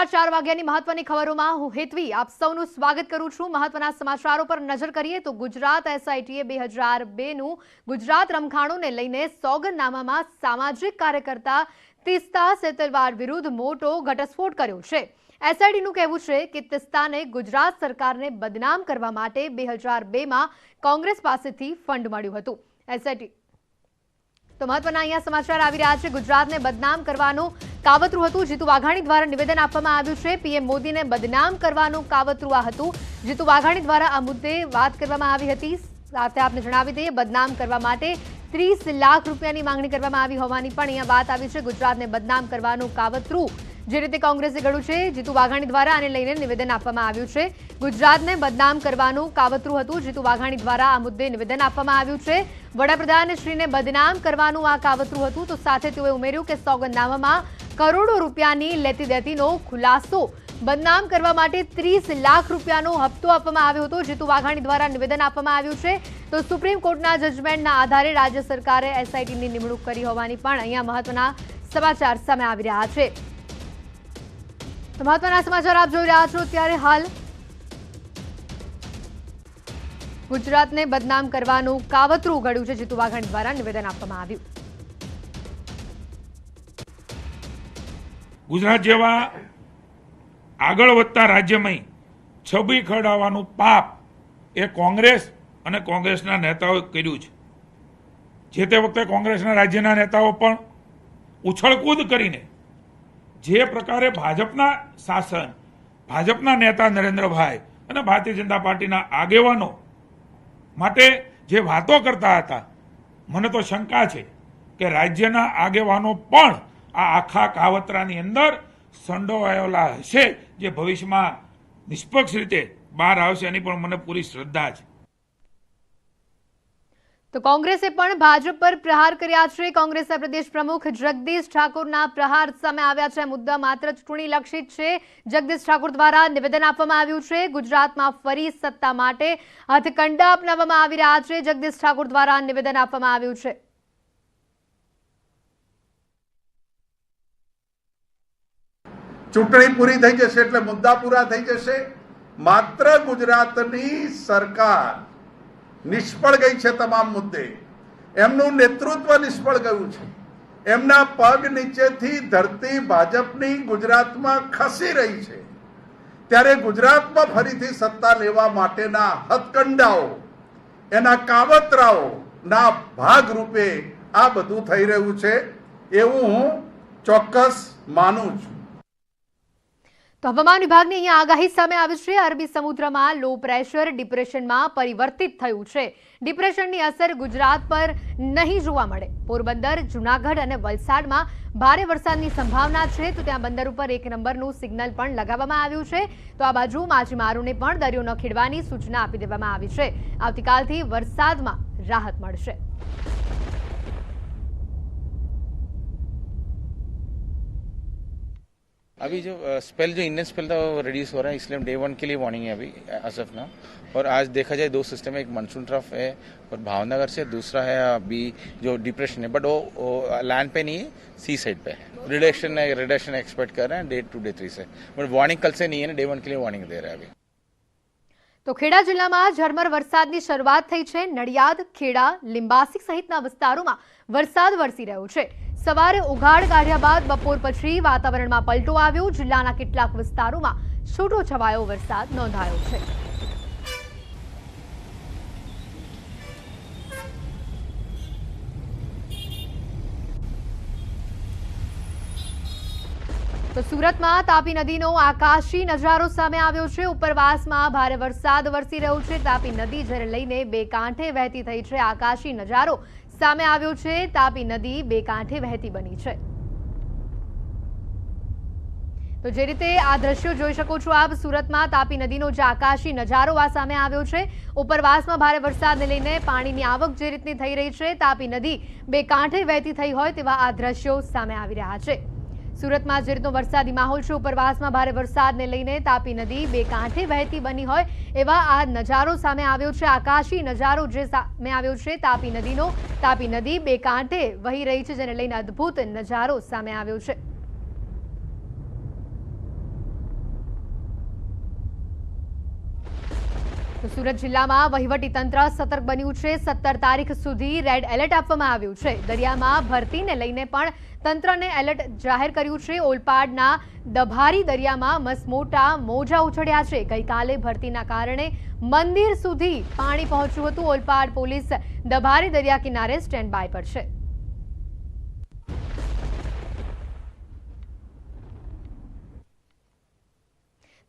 4 વાગ્યાની મહત્વની ખબરોમાં હું હેતવી આપ સૌનું સ્વાગત કરું છું। મહત્વના સમાચારો પર નજર કરીએ તો ગુજરાત એસઆઈટીએ 2002નું ગુજરાત રમખાણોને લઈને સોગંદનામામાં સામાજિક કાર્યકર્તા તિસ્તા સેતલવાર વિરુદ્ધ મોટો ઘટસ્ફોટ કર્યો છે। એસઆઈટીનું કહેવું છે કે તિસ્તાને ગુજરાત સરકારને બદનામ કરવા માટે 2002માં કોંગ્રેસ પાસેથી ફંડ મળ્યું હતું। એસઆઈટી तो महत्वना अहींया समाचार आवी रह्या छे। गुजरातने बदनाम करवानुं कावतरू हतुं। जीतू वाघाणी द्वारा निवेदन आपवामां आव्युं छे। पीएम मोदीने बदनाम करवानुं कावतरू आ हतुं। जीतू वाघाणी द्वारा आ मुद्दे वात करवामां आवी हती। साथे आपने जणावी दઈએ बदनाम करवा माटे 30 लाख રૂપિયાની માંગણી કરવામાં આવી હોવાની પણ અહીંયા વાત આવી છે। ગુજરાતને બદનામ કરવાનું કાવતરું જે રીતે કોંગ્રેસે ઘડ્યું છે, જીતુ વાઘાણી દ્વારા આને લઈને નિવેદન આપવામાં આવ્યું છે। ગુજરાતને બદનામ કરવાનું કાવતરું હતું। જીતુ વાઘાણી દ્વારા આ મુદ્દે નિવેદન આપવામાં આવ્યું છે। વડાપ્રધાનશ્રીને બદનામ કરવાનું આ કાવતરું હતું। તો સાથે તેઓએ ઉમેર્યું કે સોગંદનામામાં કરોડો રૂપિયાની લેતી દેતીનો ખુલાસો बदनाम करवा माटे 30 लाख रूपियानो हप्तो आपवामां आव्यो हतो। जीतू वाघाणी द्वारा निवेदन आपवामां आव्युं छे। तो सुप्रीम कोर्टना जजमेंटना आधारे राज्य सरकारे एसआईटीनी निमणूक करी होवानी पण अहींया महत्वना समाचार सामे आवी रह्या छे। तो महत्वना समाचार आप जोई रह्या छो त्यारे हाल गुजरातने बदनाम करवानुं कावतरू घड्युं छे। जीतू वाघाणी द्वारा निवेदन आपवामां आव्युं। गुजरात जेवा આગળ વધતા રાજ્યમાં છબી ખરડાવવાનું પાપ એ કોંગ્રેસ અને કોંગ્રેસના નેતાઓએ કર્યું છે। જે તે વખતે કોંગ્રેસના રાજ્યના નેતાઓ પણ ઉછળકૂદ કરીને જે પ્રકારે ભાજપના શાસન, ભાજપના નેતા નરેન્દ્રભાઈ અને ભારતીય જનતા પાર્ટીના આગેવાનો માટે જે વાતો કરતા હતા, મને તો શંકા છે કે રાજ્યના આગેવાનો પણ આ આખા કાવતરાની અંદર સંડોવાયેલા હશે, જે ભવિષ્યમાં નિષ્પક્ષ રીતે બહાર આવશે એની પણ મને પૂરી શ્રદ્ધા છે। તો કોંગ્રેસે પણ ભાજપ પર પ્રહાર કર્યા છે। કોંગ્રેસના પ્રદેશ પ્રમુખ જગદીશ ઠાકોરના પ્રહાર સામે આવ્યા છે। મુદ્દા માત્ર ચૂંટણી લક્ષિત છે। જગદીશ ઠાકોર દ્વારા નિવેદન આપવામાં આવ્યું છે। ગુજરાતમાં ફરી સત્તા માટે હથકંડા અપનાવવામાં આવી રહ્યા છે। જગદીશ ઠાકોર દ્વારા નિવેદન આપવામાં આવ્યું છે। ચૂંટણી પૂરી થઈ જશે એટલે મુદ્દા પૂરા થઈ જશે। માત્ર ગુજરાતની સરકાર નિષ્ફળ ગઈ છે। તમામ મુદ્દે એમનું નેતૃત્વ નિષ્ફળ ગયું છે। એમના પગ નીચેથી ધરતી ભાજપની ગુજરાતમાં ખસી રહી છે। ત્યારે ગુજરાતમાં ફરીથી સત્તા લેવા માટેના હથકંડાઓ, એના કાવતરાઓના ભાગરૂપે આ બધું થઈ રહ્યું છે એવું હું ચોક્કસ માનું છું। तो हवामान विभागनी अहींया आगाही सामे आवी छे। अरबी समुद्रमा लो प्रेशर डिप्रेशनमां परिवर्तित थयुं छे। डिप्रेशननी असर गुजरात पर नहीं जोवा मळे। पोरबंदर, जूनागढ़ अने वलसाडमां भारे वरसादनी संभावना छे। तो त्यां बंदर पर 1 नंबरनुं सिग्नल पण लगाववामां आव्युं छे। तो आ बाजु माछीमारोने पण दरियो न खेडवानी सूचना आपी देवामां आवी छे। आवतीकालथी वरसादमां राहत मळशे। अभी जो स्पेल जो इंडियन स्पेल था वो रिड्यूस हो रहा है, इसलिए हम डे 1 के लिए वार्निंग है अभी एज ऑफ नाउ। और आज देखा जाए 2 सिस्टम है, एक मानसून ट्रफ है और भावनगर से, दूसरा है अभी जो डिप्रेशन है, बट वो लैंड पे नहीं है, सी साइड पे है। रिडक्शन एक्सपेक्ट कर रहे हैं डे 2 डे 3 से, बट वार्निंग कल से नहीं है ना, डे 1 के लिए वार्निंग दे रहे हैं अभी। तो खेड़ा जिल्लामां झरमर वरसादनी शरूआत थई छे। नडियाद, खेड़ा, लिंबासी सहितना विस्तारोमां वरसाद वरसी रह्यो छे। सवारे उघाड़ काढ्या बाद बपोर पछी वातावरणमां पलटो आव्यो। जिल्लाना કેટલાક વિસ્તારોમાં છૂટો છવાયો વરસાદ નોંધાયો છે। तो सूरतમાં તાપી નદીનો આકાશી નજારો સામે આવ્યો છે। ઉપરવાસમાં ભારે વરસાદ વરસી રહ્યો છે। તાપી નદી જ્યારે લઈને બે કાંઠે વહેતી થઈ છે। આકાશી નજારો સામે આવ્યો છે। તાપી નદી બે કાંઠે વહેતી બની છે। તો જે રીતે આ દ્રશ્યો જોઈ શકો છો આપ, સુરતમાં તાપી નદીનો જે આકાશી નજારો આ સામે આવ્યો છે। ઉપરવાસમાં ભારે વરસાદને લઈને પાણીની આવક જે રીતની થઈ રહી છે, તાપી નદી બે કાંઠે વહેતી થઈ હોય તેવા આ દ્રશ્યો સામે આવી રહ્યા છે। સુરતમાં જે રીતનો વરસાદી માહોલ છે, ઉપરવાસમાં ભારે વરસાદને લઈને તાપી નદી બે કાંઠે વહેતી બની હોય એવા આ નજારો સામે આવ્યો છે। આકાશી નજારો જે સામે આવ્યો છે તાપી નદીનો, તાપી નદી બે કાંઠે વહી રહી છે, જેને લઈને અદ્ભુત નજારો સામે આવ્યો છે। તો સુરત જિલ્લામાં વહીવટીતંત્ર સતર્ક બન્યું છે। 17 તારીખ સુધી રેડ એલર્ટ આપવામાં આવ્યું છે। દરિયામાં ભરતીને લઈને પણ તંત્રને એલર્ટ જાહેર કર્યું છે। ઓલપાડના દભારી દરિયામાં મસમોટા મોજા ઉછળ્યા છે। ગઈકાલે ભરતીના કારણે મંદિર સુધી પાણી પહોંચ્યું હતું। ઓલપાડ પોલીસ દભારી દરિયા કિનારે સ્ટેન્ડ બાય પર છે।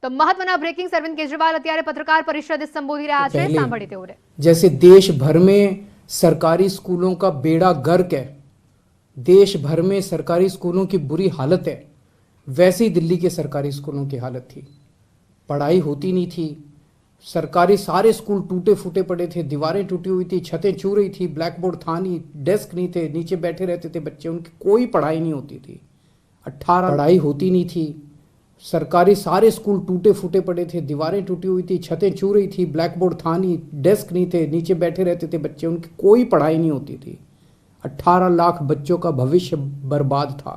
तो महत्वना ब्रेकिंग अरविंद केजरीवाल अत्यारे पत्रकार परिषद संबोधी रहा है। सांभळीए तेओने जैसे देश भर में सरकारी स्कूलों का बेड़ा गर्क है, देश भर में सरकारी स्कूलों की बुरी हालत है, वैसे ही दिल्ली के सरकारी स्कूलों की हालत थी। पढ़ाई होती नहीं थी, सरकारी सारे स्कूल टूटे फूटे पड़े थे, दीवारें टूटी हुई थी, छतें छू रही थी, ब्लैक बोर्ड था नहीं, डेस्क नहीं थे, नीचे बैठे रहते थे बच्चे, उनकी कोई पढ़ाई नहीं होती थी। 18 पढ़ाई होती नहीं थी, सरकारी सारे स्कूल टूटे फूटे पड़े थे, दीवारें टूटी हुई थी, छतें छू रही थी, ब्लैक बोर्ड था नहीं, डेस्क नहीं थे, नीचे बैठे रहते थे बच्चे, उनकी कोई पढ़ाई नहीं होती थी। 18 लाख बच्चों का भविष्य बर्बाद था।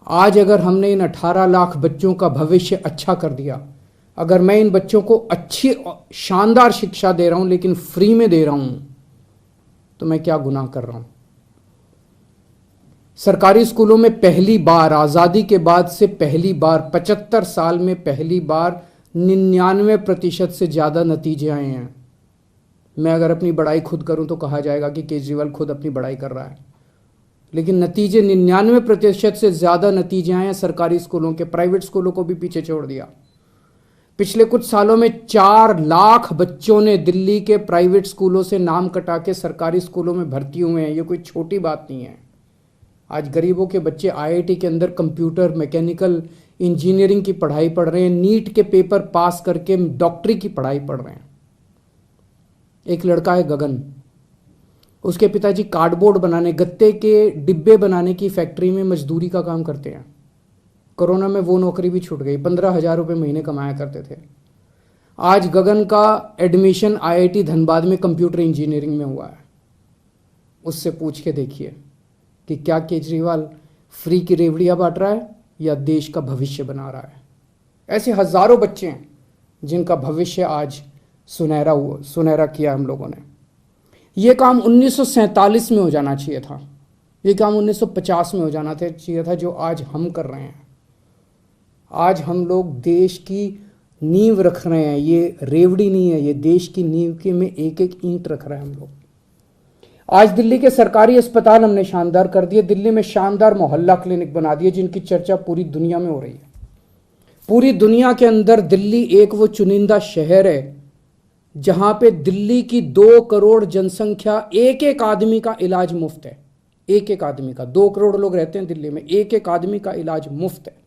आज अगर हमने इन 18 लाख बच्चों का भविष्य अच्छा कर दिया, अगर मैं इन बच्चों को अच्छी शानदार शिक्षा दे रहा हूं लेकिन फ्री में दे रहा हूं, तो मैं क्या गुनाह कर रहा हूं। सरकारी स्कूलों में पहली बार आज़ादी के बाद से पहली बार 75 साल में पहली बार 99% से ज़्यादा नतीजे आए हैं। मैं अगर अपनी बड़ाई खुद करूं तो कहा जाएगा कि केजरीवाल खुद अपनी बड़ाई कर रहा है, लेकिन नतीजे 99% से ज़्यादा नतीजे आए हैं सरकारी स्कूलों के। प्राइवेट स्कूलों को भी पीछे छोड़ दिया। पिछले कुछ सालों में 4 लाख बच्चों ने दिल्ली के प्राइवेट स्कूलों से नाम कटा के सरकारी स्कूलों में भर्ती हुए हैं। ये कोई छोटी बात नहीं है। आज गरीबों के बच्चे IIT के अंदर कंप्यूटर, मैकेनिकल इंजीनियरिंग की पढ़ाई पढ़ रहे हैं, नीट के पेपर पास करके डॉक्टरी की पढ़ाई पढ़ रहे हैं। एक लड़का है गगन, उसके पिताजी कार्डबोर्ड बनाने, गत्ते के डिब्बे बनाने की फैक्ट्री में मजदूरी का काम करते हैं। कोरोना में वो नौकरी भी छूट गई, 15,000 रुपये महीने कमाया करते थे। आज गगन का एडमिशन IIT धनबाद में कंप्यूटर इंजीनियरिंग में हुआ है। उससे पूछ के देखिए कि क्या केजरीवाल फ्री की रेवड़ियाँ बांट रहा है या देश का भविष्य बना रहा है। ऐसे हजारों बच्चे हैं जिनका भविष्य आज सुनहरा किया हम लोगों ने। ये काम 1947 में हो जाना चाहिए था, ये काम 1950 में हो जाना चाहिए था, जो आज हम कर रहे हैं। आज हम लोग देश की नींव रख रहे हैं। ये रेवड़ी नहीं है, ये देश की नींव के में एक एक ईंट रख रहे हैं हम लोग। आज दिल्ली के सरकारी अस्पताल हमने शानदार कर दिए। दिल्ली में शानदार मोहल्ला क्लिनिक बना दिए जिनकी चर्चा पूरी दुनिया में हो रही है। पूरी दुनिया के अंदर दिल्ली एक वो चुनिंदा शहर है जहां पे दिल्ली की 2 करोड़ जनसंख्या, एक एक आदमी का इलाज मुफ्त है। एक एक आदमी का, 2 करोड़ लोग रहते हैं दिल्ली में, एक एक आदमी का इलाज मुफ्त है।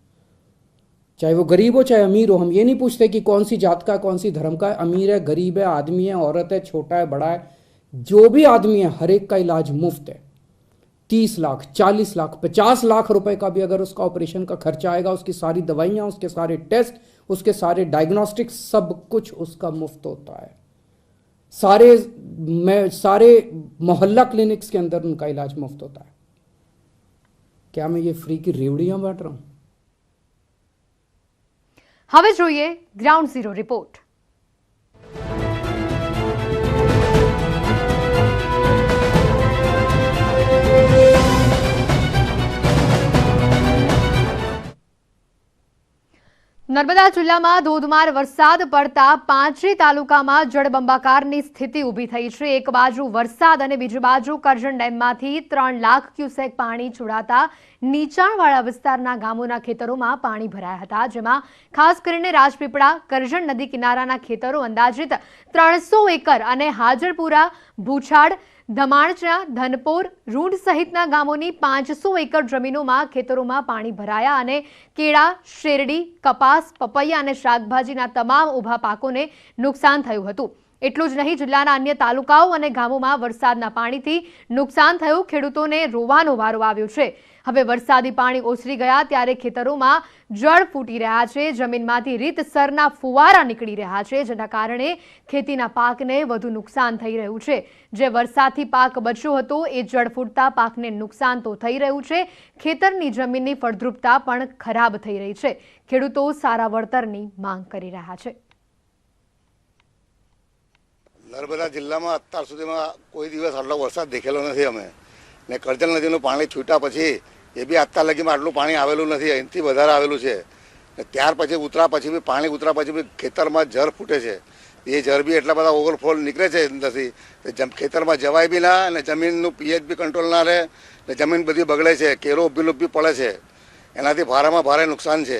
चाहे वो गरीब हो चाहे अमीर हो। हम ये नहीं पूछते कि कौन सी जात का है, कौन सी धर्म का है, अमीर है, गरीब है, आदमी है, औरत है, छोटा है, बड़ा है, जो भी आदमी है हर एक का इलाज मुफ्त है। 30 लाख, 40 लाख, 50 लाख रुपए का भी अगर उसका ऑपरेशन का खर्चा आएगा, उसकी सारी दवाइयां, उसके सारे टेस्ट, उसके सारे डायग्नोस्टिक्स, सब कुछ उसका मुफ्त होता है। सारे मोहल्ला क्लिनिक्स के अंदर उनका इलाज मुफ्त होता है। क्या मैं ये फ्री की रेवड़ियां बांट रहा हूं? हवे जोइए ग्राउंड जीरो रिपोर्ट। નર્મદા જિલ્લામાં ધોધમાર વરસાદ પડતા 5 તાલુકામાં જળબંબાકારની સ્થિતિ ઊભી થઈ છે। એક બાજુ વરસાદ અને બીજી બાજુ કરજણ ડેમમાંથી 3 લાખ ક્યુસેક પાણી છોડાતા નીચાણવાળા વિસ્તારના ગામોના ખેતરોમાં પાણી ભરાયા હતા, જેમાં ખાસ કરીને રાજપીપળા, કરજણ નદી કિનારાના ખેતરો અંદાજિત 300 એકર અને હાજરપુરા, ભૂછાડ, ધમાણચા, ધનપોર, રૂંઢ સહિતના ગામોની 500 એકર જમીનોમાં ખેતરોમાં પાણી ભરાયા અને કેળા, શેરડી, કપાસ, પપૈયા અને શાકભાજીના તમામ ઊભા પાકોને નુકસાન થયું હતું। એટલું જ નહીં, જિલ્લાના અન્ય તાલુકાઓ અને ગામોમાં વરસાદના પાણીથી નુકસાન થયું। ખેડૂતોને રોવાનો વારો આવ્યો છે। હવે વરસાદી પાણી ઓસરી ગયા ત્યારે ખેતરોમાં જળ ફૂટી રહ્યા છે। જમીનમાંથી રીતસરના ફુવારા નીકળી રહ્યા છે, જેના કારણે ખેતીના પાકને વધુ નુકસાન થઈ રહ્યું છે। જે વરસાદથી પાક બચ્યો હતો એ જળ ફૂટતા પાકને નુકસાન તો થઈ રહ્યું છે, ખેતરની જમીનની ફળદ્રુપતા પણ ખરાબ થઈ રહી છે। ખેડૂતો સારા વળતરની માંગ કરી રહ્યા છે। નર્મદા જિલ્લામાં અત્યાર સુધીમાં કોઈ દિવસ આટલો વરસાદ દેખેલો નથી અમે, ને કરજણ નદીનું પાણી છૂટ્યા પછી એ બી અત્યાર લગીમાં આટલું પાણી આવેલું નથી, અહીંથી વધારે આવેલું છે. ને ત્યાર પછી ઉતરા પછી બી પાણી ઉતરા પછી બી ખેતરમાં જર ફૂટે છે. એ જર બી એટલા બધા ઓવરફ્લો નીકળે છે અંદરથી, ખેતરમાં જવાય બી ના, અને જમીનનું પીએચ બી કંટ્રોલ ના રહે, ને જમીન બધી બગડે છે, કેરો ઉભી બી પડે છે. એનાથી ભારેમાં ભારે નુકસાન છે.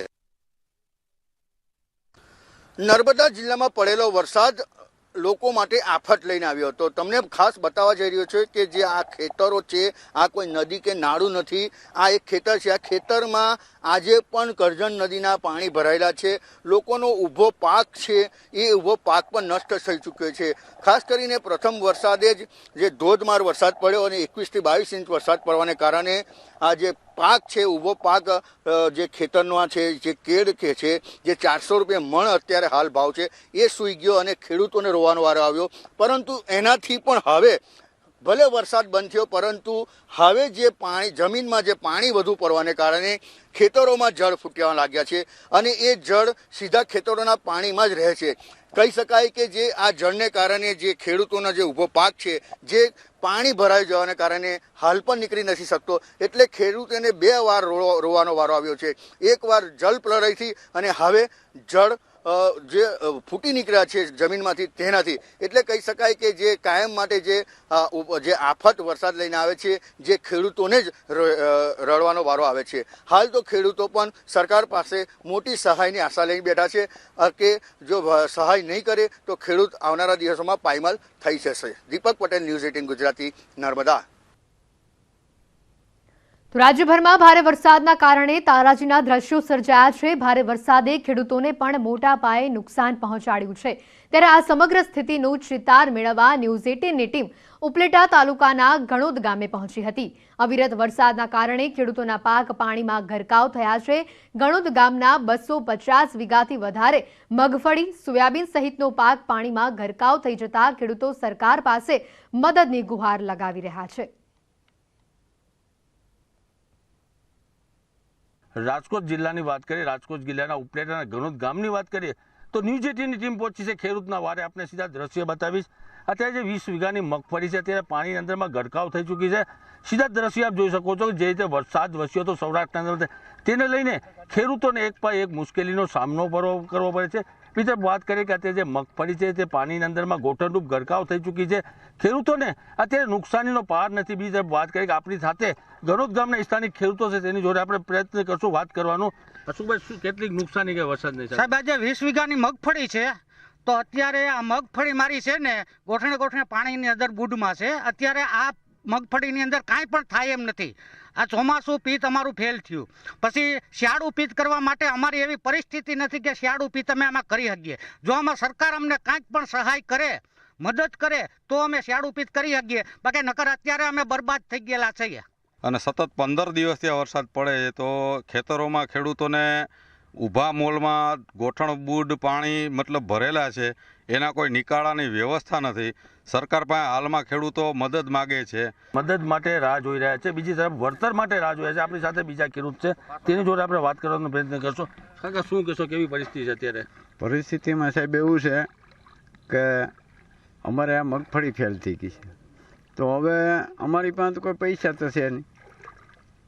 નર્મદા જિલ્લામાં પડેલો વરસાદ લોકો માટે આફત લઈને આવ્યો હતો. તમને ખાસ બતાવવા જઈ રહ્યો છે કે જે આ ખેતરો છે, આ કોઈ નદી કે નાળું નથી, આ એક ખેતર છે. આ ખેતરમાં આજે પણ કરજણ નદીના પાણી ભરાયેલા છે. લોકોનો ઊભો પાક છે એ ઊભો પાક પણ નષ્ટ થઈ ચૂક્યો છે. ખાસ કરીને પ્રથમ વરસાદે જ જે ધોધમાર વરસાદ પડ્યો અને 21 થી 22 ઇંચ વરસાદ પડવાને કારણે આ જે પાક છે, ઊભો પાક જે ખેતરનો છે, જે કેળ કે છે, જે 400 રૂપિયા મણ અત્યારે હાલ ભાવ છે, એ સૂઈ ગયો અને ખેડૂતોને રોવાનો વારો આવ્યો. પરંતુ એનાથી પણ હવે ભલે વરસાદ બંધ થયો, પરંતુ હવે જે પાણી જમીનમાં જે પાણી વધુ પડવાને કારણે ખેતરોમાં જળ ફૂટવા લાગ્યા છે અને એ જળ સીધા ખેતરોના પાણીમાં જ રહે છે. કહી શકાય કે જે આ જળને કારણે જે ખેડૂતોનો જે ઊભો પાક છે, જે પાણી ભરાઈ જવાને કારણે હાલ પણ નીકળી નથી શકતો, એટલે ખેડૂતોને 2 વાર રોવાનો વારો આવ્યો છે. એકવાર જળ પ્રલયથી અને હવે જળ જે ફૂટી નીકળ્યા છે જમીનમાંથી તેનાથી. એટલે કહી શકાય કે જે કાયમ માટે જે આફત વરસાદ લઈને આવે છે, જે ખેડૂતોને જ રડવાનો વારો આવે છે. હાલ તો ખેડૂતો પણ સરકાર પાસે મોટી સહાયની આશા લઈને બેઠા છે કે જો સહાય નહીં કરે તો ખેડૂત આવનારા દિવસોમાં પાયમાલ થઈ જશે. દીપક પટેલ, ન્યૂઝ 18 ગુજરાતી, નર્મદા. તો રાજ્યભરમાં ભારે વરસાદના કારણે તારાજીના દ્રશ્યો સર્જાયા છે. ભારે વરસાદે ખેડૂતોને પણ મોટા પાયે નુકસાન પહોંચાડ્યું છે. ત્યારે આ સમગ્ર સ્થિતિનું ચિતાર મેળવવા ન્યૂઝ 18ની ટીમ ઉપલેટા તાલુકાના ગણોદ ગામે પહોંચી હતી. અવિરત વરસાદના કારણે ખેડૂતોના પાક પાણીમાં ગરકાવ થયા છે. ગણોદ ગામના 250 વીઘાથી વધારે મગફળી, સોયાબીન સહિતનો પાક પાણીમાં ગરકાવ થઈ જતા ખેડૂતો સરકાર પાસે મદદની ગુહાર લગાવી રહ્યા છે. રાજકોટ જિલ્લાની વાત કરીએ, રાજકોટ જિલ્લાના ઉપલેટાના ગણોદ ગામની વાત કરીએ તો ન્યૂઝ 18ની ટીમ પહોંચી છે ખેડૂતના વારે. આપણે સીધા દ્રશ્ય બતાવીશ. અત્યારે જે 20 વીઘાની મગફળી છે અત્યારે પાણીની અંદરમાં ગરકાવ થઈ ચૂકી છે. સીધા દ્રશ્ય આપ જોઈ શકો છો કે જે રીતે વરસાદ વરસ્યો હતો સૌરાષ્ટ્રના અંદર, તેને લઈને ખેડૂતોને એક પાય એક મુશ્કેલીનો સામનો કરવો પડે છે. બીજી વાત કરીએ કે અત્યારે જે મગફળી છે તે પાણીની અંદરમાં ગોઠણરૂપ ગરકાવ થઈ ચૂકી છે. ખેડૂતોને અત્યારે નુકસાનીનો પાર નથી. બીજી વાત કરીએ કે આપણી સાથે ગણોદ ગામના સ્થાનિક ખેડૂતો છે, તેની જોડે આપણે પ્રયત્ન કરશું વાત કરવાનો. અશોકભાઈ, શું કેટલીક નુકસાની કે વરસાદની સાહેબ? આજે 20 વીઘાની મગફળી છે, તો અત્યારે આ મગફળી મારી છે ને ગોઠણે પાણીની અંદર બુડમાં છે. અત્યારે આ મગફળીની અંદર કાંઈ પણ થાય એમ નથી. આ ચોમાસું પિત્ત અમારું ફેલ થયું, પછી શિયાળું પિત્ત કરવા માટે અમારી એવી પરિસ્થિતિ નથી કે શિયાળું પિત્ત અમે આમાં કરી શકીએ. જો આમાં સરકાર અમને કાંઈક પણ સહાય કરે, મદદ કરે તો અમે શિયાળું પિત્ત કરી શકીએ, બાકી નકર અત્યારે અમે બરબાદ થઈ ગયેલા છીએ. અને સતત 15 દિવસથી વરસાદ પડે તો ખેતરોમાં ખેડૂતોને ઊભા મોલમાં ગોઠણ બુડ પાણી મતલબ ભરેલા છે, એના કોઈ નિકાળાની વ્યવસ્થા નથી. સરકાર પાસે હાલમાં ખેડૂતો મદદ માગે છે, મદદ માટે રાહ જોઈ રહ્યા છે. બીજી તરફ વળતર માટે રાહ જોઈ રહ્યા છે. આપણી સાથે બીજા ખેડૂત છે, તેની જોડે આપણે વાત કરવાનો પ્રયત્ન કરશું. કાકા, શું કહેશો, કેવી પરિસ્થિતિ છે અત્યારે? પરિસ્થિતિમાં સાહેબ એવું છે કે અમારે આ મગફળી ફેલ થઈ ગઈ છે, તો હવે અમારી પાસે કોઈ પૈસા તો છે નહીં.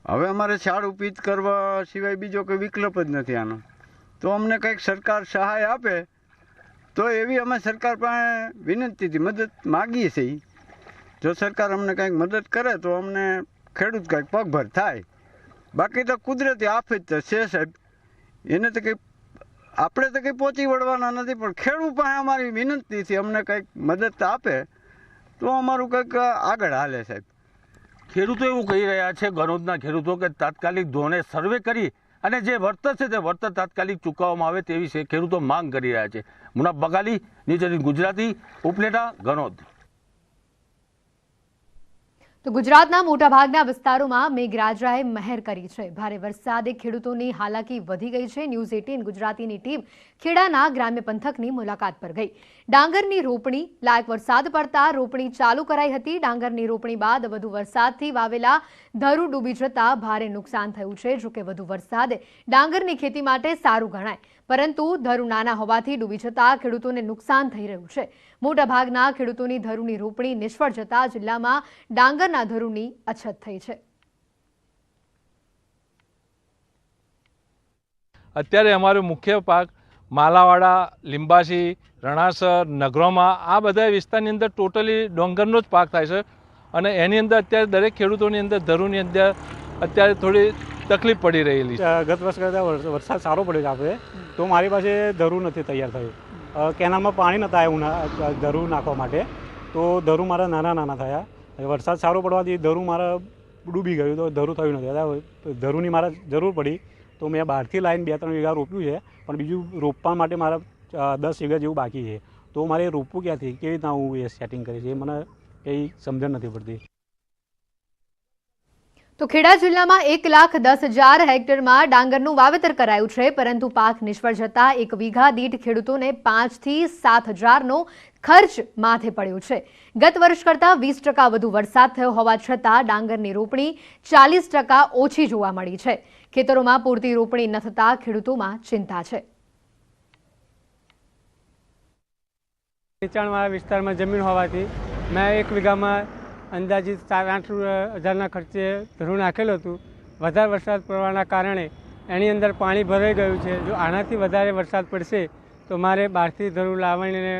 હવે અમારે છાડું પિત્ત કરવા સિવાય બીજો કોઈ વિકલ્પ જ નથી આનો. તો અમને કંઈક સરકાર સહાય આપે તો એવી અમે સરકાર પાસે વિનંતીથી મદદ માગીએ છીએ. જો સરકાર અમને કંઈક મદદ કરે તો અમને ખેડૂત કંઈક પગભર થાય. બાકી તો કુદરતી આફત તો છે સાહેબ, એને તો કંઈ આપણે તો કંઈ પહોંચી વળવાના નથી, પણ ખેડૂત પાસે અમારી વિનંતીથી અમને કંઈક મદદ આપે તો અમારું કંઈક આગળ હાલે સાહેબ. ખેડૂતો એવું કહી રહ્યા છે, ગણોદના ખેડૂતો, કે તાત્કાલિક ધોરણે સર્વે કરી અને જે વળતર છે તે વળતર તાત્કાલિક ચૂકવવામાં આવે તેવી ખેડૂતો માંગ કરી રહ્યા છે. મુનાફ બગાલી, ન્યૂઝ 18 ગુજરાતી, ઉપલેટા, ગણોદ. તો ગુજરાતના મોટાભાગના વિસ્તારોમાં મેઘરાજાએ મહેર કરી છે. ભારે વરસાદે ખેડૂતોની હાલાકી વધી ગઈ છે. ન્યૂઝ 18 ગુજરાતીની ટીમ ખેડાના ગ્રામ્ય પંથકની મુલાકાત પર ગઈ. ડાંગરની રોપણી, લાયક વરસાદ પડતા રોપણી ચાલુ કરાઈ હતી. ડાંગરની રોપણી બાદ વધુ વરસાદથી વાવેલા ધરું ડૂબી જતા ભારે નુકસાન થયું છે. જોકે વધુ વરસાદે ડાંગરની ખેતી માટે સારું ગણાય. પરંતુ ધરું નાના હોવાથી ડૂબી જતા ખેડૂતોને નુકસાન થઈ રહ્યું છે. મોટાભાગના ખેડૂતોની ધરુની રોપણી નિષ્ફળ જતા જિલ્લામાં ડાંગરના ધરુની અછત થઈ છે. અત્યારે અમારો મુખ્ય પાક માલાવાડા, લીંબાસી, રણાસર, નગરોમાં આ બધા વિસ્તારની અંદર ટોટલી ડોંગરનો જ પાક થાય છે અને એની અંદર અત્યારે દરેક ખેડૂતોની અંદર ધરુની અંદર અત્યારે થોડી તકલીફ પડી રહેલી છે. ગત વર્ષ કરતાં વરસાદ સારો પડ્યો છે આપણે, તો મારી પાસે ધરું નથી તૈયાર થયું. કેનાલમાં પાણી નહોતા આવ્યું ધરું નાખવા માટે, તો ધરું મારા નાના થયા. વરસાદ સારો પડવાથી ધરું મારા ડૂબી ગયું, તો ધરું થયું નથી. ધરુની મારે જરૂર પડી, તો મેં બહારથી લાવીને 2-3 વીઘા રોપ્યું છે, પણ બીજું રોપવા માટે મારા 10 વીઘા જેવું બાકી છે. તો મારે રોપવું ક્યાંથી, કેવી રીતના હું એ સેટિંગ કરીશ, એ મને કંઈ સમજણ નથી પડતી. તો ખેડા જિલ્લામાં 1,10,000 હેક્ટરમાં ડાંગરનું વાવેતર કરાયું છે, પરંતુ પાક નિષ્ફળ જતા 1 વીઘા દીઠ ખેડૂતોને 5,000 થી 7,000નો ખર્ચ માથે પડ્યો છે. ગત વર્ષ કરતાં 20% વધુ વરસાદ થયો હોવા છતાં ડાંગરની રોપણી 40% ઓછી જોવા મળી છે. ખેતરોમાં પૂરતી રોપણી ન થતા ખેડૂતોમાં ચિંતા છે. નીચાણવાળા વિસ્તારમાં જમીન હોવાથી મેં 1 વીઘામાં અંદાજિત 7-8,000ના ખર્ચે ધરું નાખેલું હતું. વધારે વરસાદ પડવાના કારણે એની અંદર પાણી ભરાઈ ગયું છે. જો આનાથી વધારે વરસાદ પડશે તો મારે બહારથી ધરું લાવીને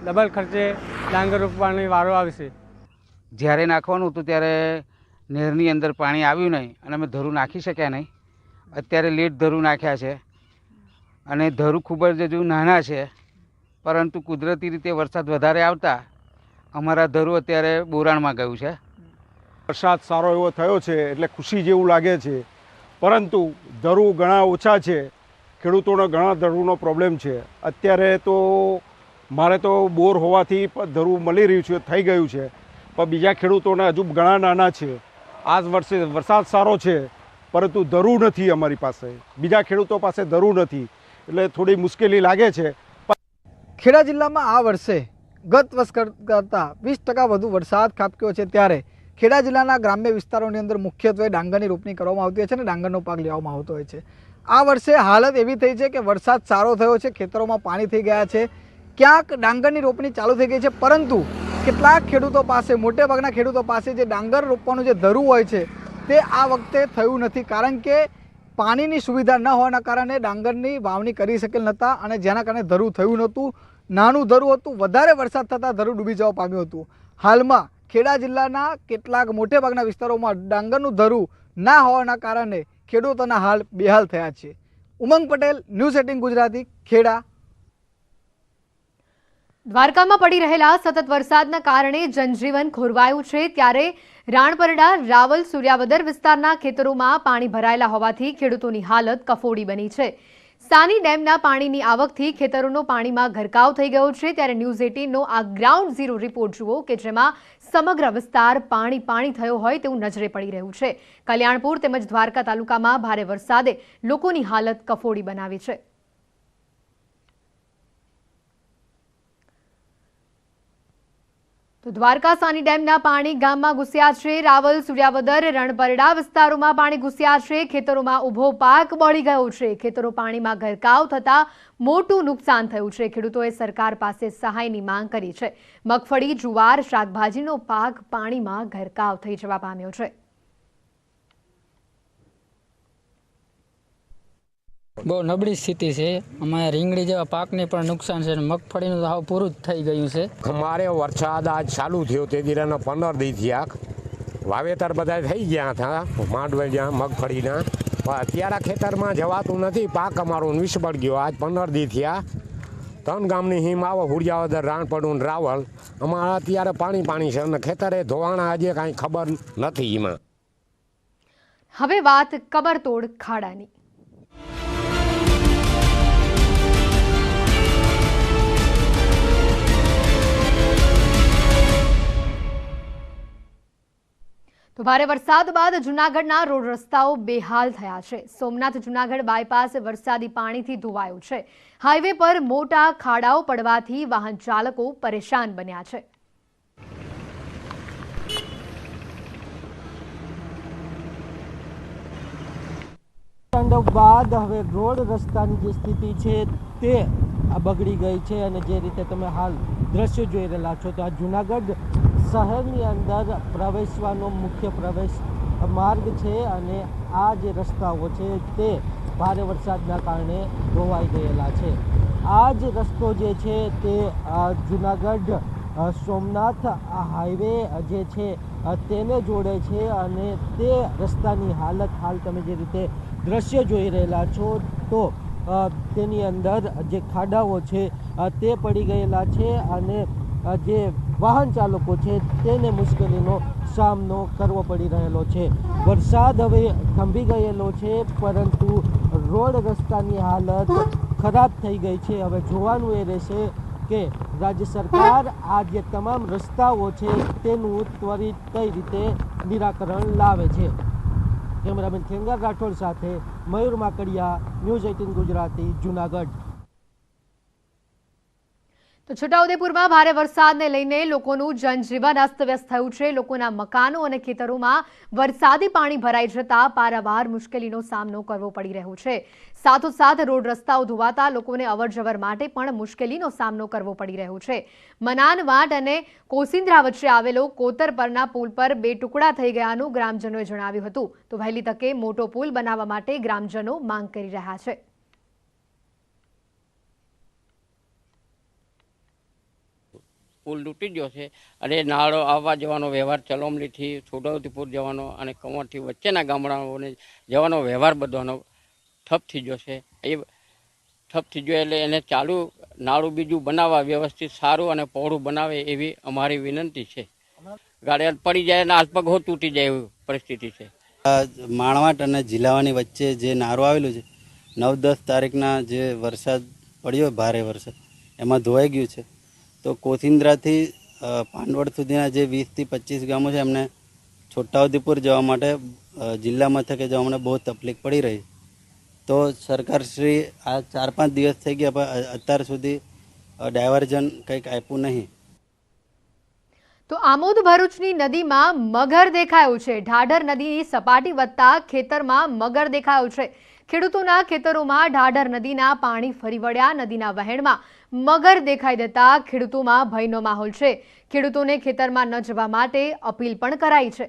ડબલ ખર્ચે ડાંગર રોપવાનો વારો આવશે. જ્યારે નાખવાનું હતું ત્યારે નહેરની અંદર પાણી આવ્યું નહીં અને અમે ધરું નાખી શક્યા નહીં. અત્યારે લેટ ધરું નાખ્યા છે અને ધરું ખૂબ જ હજુ નાના છે, પરંતુ કુદરતી રીતે વરસાદ વધારે આવતા અમારા ધરું અત્યારે બોરાણમાં ગયું છે. વરસાદ સારો એવો થયો છે એટલે ખુશી જેવું લાગે છે, પરંતુ ધરું ઘણા ઓછા છે. ખેડૂતોને ઘણા ધરુંનો પ્રોબ્લેમ છે. અત્યારે તો મારે તો બોર હોવાથી ધરું મળી રહ્યું છે, થઈ ગયું છે, પણ બીજા ખેડૂતોને હજુ ઘણા નાના છે. આ વર્ષે વરસાદ સારો છે, પરંતુ ધરું નથી અમારી પાસે, બીજા ખેડૂતો પાસે ધરું નથી, એટલે થોડી મુશ્કેલી લાગે છે. ખેડા જિલ્લામાં આ વર્ષે ગત વર્ષ કરતાં 20% વધુ વરસાદ ખાબક્યો છે, ત્યારે ખેડા જિલ્લાના ગ્રામ્ય વિસ્તારોની અંદર મુખ્યત્વે ડાંગરની રોપણી કરવામાં આવતી હોય છે અને ડાંગરનો પાક લેવામાં આવતો હોય છે. આ વર્ષે હાલત એવી થઈ છે કે વરસાદ સારો થયો છે, ખેતરોમાં પાણી થઈ ગયા છે, ક્યાંક ડાંગરની રોપણી ચાલુ થઈ ગઈ છે, પરંતુ કેટલાક ખેડૂતો પાસે, મોટેભાગના ખેડૂતો પાસે જે ડાંગર રોપવાનું જે ધરું હોય છે તે આ વખતે થયું નથી, કારણ કે પાણીની સુવિધા ન હોવાના કારણે ડાંગરની વાવણી કરી શકેલ નહોતા અને જેના કારણે ધરું થયું નહોતું. નાનું ધરું હતું, વધારે વરસાદ થતાં ધરું ડૂબી જવા પામ્યું હતું. હાલમાં ખેડા જિલ્લાના કેટલાક મોટેભાગના વિસ્તારોમાં ડાંગરનું ધરું ના હોવાના કારણે ખેડૂતોના હાલ બેહાલ થયા છે. ઉમંગ પટેલ, ન્યૂઝ 18 ગુજરાતી, ખેડા. દ્વારકામાં પડી રહેલા સતત વરસાદના કારણે જનજીવન ખોરવાયું છે, ત્યારે રાણપરડા, રાવલ, સૂર્યાવદર વિસ્તારના ખેતરોમાં પાણી ભરાયેલા હોવાથી ખેડૂતોની હાલત કફોડી બની છે. સાની ડેમના પાણીની આવકથી ખેતરોનો પાણીમાં ગરકાવ થઈ ગયો છે, ત્યારે ન્યૂઝ 18નો આ ગ્રાઉન્ડ ઝીરો રિપોર્ટ જુઓ કે જેમાં સમગ્ર વિસ્તાર પાણી થયો હોય તેવું નજરે પડી રહ્યું છે. કલ્યાણપુર તેમજ દ્વારકા તાલુકામાં ભારે વરસાદે લોકોની હાલત કફોડી બનાવી છે. તો દ્વારકા સાની ડેમના પાણી ગામમાં ઘૂસ્યા છે. રાવલ, સૂર્યાવદર, રણપરડા વિસ્તારોમાં પાણી ઘૂસ્યા છે. ખેતરોમાં ઊભો પાક બળી ગયો છે. ખેતરો પાણીમાં ગરકાવ થતા મોટું નુકસાન થયું છે. ખેડૂતોએ સરકાર પાસે સહાયની માંગ કરી છે. મગફળી, જુવાર, શાકભાજીનો પાક પાણીમાં ગરકાવ થઈ જવા પામ્યો છે. બહુ નબળી સ્થિતિ છે. અમારે રીંગણી જેવા પાકને પણ નુકસાન છે, મગફળીનું તો પૂરું જ થઈ ગયું છે. અમારે વરસાદ આજ ચાલુ થયો તે દીના 15 દી થયા, વાવેતર બધા થઈ ગયા હતા માંડવે જ્યાં મગફળીના, પણ અત્યારે ખેતરમાં જવાતું નથી. પાક અમારો નિષ્ફળ ગયો. આજ 15 દી થયા. 3 ગામની હિમ આવો, હુડિયાવદર, રાણપડું, રાવલ, અમારા અત્યારે પાણી છે અને ખેતરે ધોવાણા આજે કાંઈ ખબર નથી. એમાં હવે વાત કમરતોડ ખાડાની. તો ભારે વરસાદ બાદ જૂનાગઢના રોડ રસ્તાઓ બેહાલ થયા છે. સોમનાથ જૂનાગઢ બાયપાસ વરસાદી પાણીથી ધોવાયું છે. હાઈવે પર મોટા ખાડાઓ પડવાથી વાહન ચાલકો પરેશાન બન્યા છે. તાંડવ બાદ હવે રોડ રસ્તાની જે સ્થિતિ છે તે બગડી ગઈ છે અને જે રીતે તમે હાલ દ્રશ્યો જોઈ રહેલા છો તો આ જૂનાગઢ શહેરની અંદર પ્રવેશવાનો મુખ્ય પ્રવેશ માર્ગ છે અને આ જે રસ્તાઓ છે તે ભારે વરસાદના કારણે ધોવાઈ ગયેલા છે. આ જ રસ્તો જે છે તે જૂનાગઢ સોમનાથ હાઈવે જે છે તેને જોડે છે અને તે રસ્તાની હાલત હાલ તમે જે રીતે દ્રશ્ય જોઈ રહેલા છો તો તેની અંદર જે ખાડાઓ છે તે પડી ગયેલા છે અને જે વાહન ચાલકો છે તેને મુશ્કેલીનો સામનો કરવો પડી રહેલો છે. વરસાદ હવે થંભી ગયેલો છે પરંતુ રોડ રસ્તાની હાલત ખરાબ થઈ ગઈ છે. હવે જોવાનું એ રહેશે કે રાજ્ય સરકાર આ જે તમામ રસ્તાઓ છે તેનું ત્વરિત કઈ રીતે નિરાકરણ લાવે છે. કેમેરામેન ખેંગાર રાઠોડ સાથે મયુર માકડિયા, ન્યૂઝ 18 ગુજરાતી, જૂનાગઢ. તો છોટાઉદેપુરમાં ભારે વરસાદને લઈને લોકોનું જનજીવન અસ્તવ્યસ્ત થયું છે. લોકોના મકાનો અને ખેતરોમાં વરસાદી પાણી ભરાઈ જતા પારાવાર મુશ્કેલીનો સામનો કરવો પડી રહ્યો છે. સાથોસાથ રોડ રસ્તાઓ ધોવાતા લોકોને અવરજવર માટે પણ મુશ્કેલીનો સામનો કરવો પડી રહ્યો છે. મનાનવાટ અને કોસિંદ્રા વચ્ચે આવેલો કોતર પરના પુલ પર 2 ટુકડા થઈ ગયાનું ગ્રામજનોએ જણાવ્યું હતું. તો વહેલી તકે મોટો પુલ બનાવવા માટે ગ્રામજનો માંગ કરી રહ્યા છે. પુલ તૂટી ગયો છે અને નાળો આવવા જવાનો વ્યવહાર ચલોમલીથી છોટાઉદેપુર જવાનો અને કમરથી વચ્ચેના ગામડાઓને જવાનો વ્યવહાર બધાનો ઠપ થઈ ગયો છે. એ ઠપ થઈ ગયો એટલે એને ચાલુ નાળું બીજું બનાવવા વ્યવસ્થિત સારું અને પહોળું બનાવે એવી અમારી વિનંતી છે. ગાડી પડી જાય અને હાથ પગ તૂટી જાય એવી પરિસ્થિતિ છે. માણવાટ અને જિલ્લાવાની વચ્ચે જે નારું આવેલું છે 9-10 તારીખના જે વરસાદ પડ્યો ભારે વરસાદ એમાં ધોવાઈ ગયું છે. તો કોસિંદ્રાથી પાંડવડ સુધીના જે 20 થી 25 ગામો છે એમને છોટાઉદેપુર જવા માટે જિલ્લા મથકે જવા માટે બહુ તકલીફ પડી રહી. તો સરકારશ્રી આ 4-5 દિવસ થઈ ગયા પણ અત્યાર સુધી ડાયવર્ઝન કંઈક આપ્યું નહીં. તો આમોદ ભરૂચની નદીમાં મગર દેખાયું છે. ઢાઢર નદીની સપાટી વધતા ખેતરમાં મગર દેખાયો છે. ખેડૂતોના ખેતરોમાં ઢાઢર નદીના પાણી ફરી વળ્યા. નદીના વહેણમાં મગર દેખાઈ દેતા ખેડૂતોમાં ભયનો માહોલ છે. ખેડૂતોને ખેતરમાં ન જવા માટે અપીલ પણ કરાઈ છે.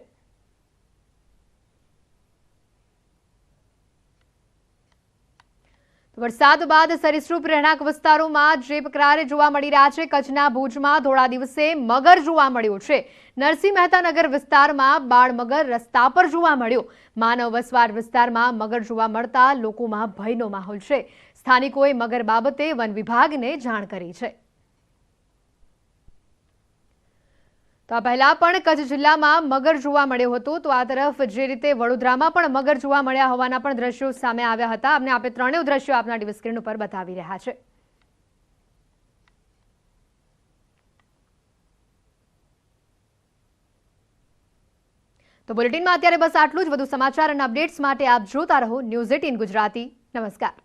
વરસાદ બાદ સરીસૃપ રહેણાંક વિસ્તારોમાં જેપકરારે જોવા મળી રહ્યા છે. કચ્છના ભુજમાં ધોળા દિવસે મગર જોવા મળ્યો છે. નરસિંહ મહેતા નગર વિસ્તારમાં બાળ મગર રસ્તા પર જોવા મળ્યો. માનવ વસવાટ વિસ્તારમાં મગર જોવા મળતા લોકોમાં ભયનો માહોલ છે. સ્થાનિકોએ મગર બાબતે વન વિભાગને જાણ કરી છે. તો આ પહેલા પણ કચ્છ જિલ્લામાં મગર જોવા મળ્યો હતો. તો આ તરફ જે રીતે વડોદરામાં પણ મગર જોવા મળ્યા હોવાના પણ દ્રશ્યો સામે આવ્યા હતા. આપણે ત્રણેય દ્રશ્યો આપના ટીવી સ્ક્રીન ઉપર બતાવી રહ્યા છે. તો બુલેટિનમાં અત્યારે બસ આટલું જ. વધુ સમાચાર અને અપડેટ્સ માટે આપ જોતા રહો ન્યૂઝ 18 ગુજરાતી. નમસ્કાર.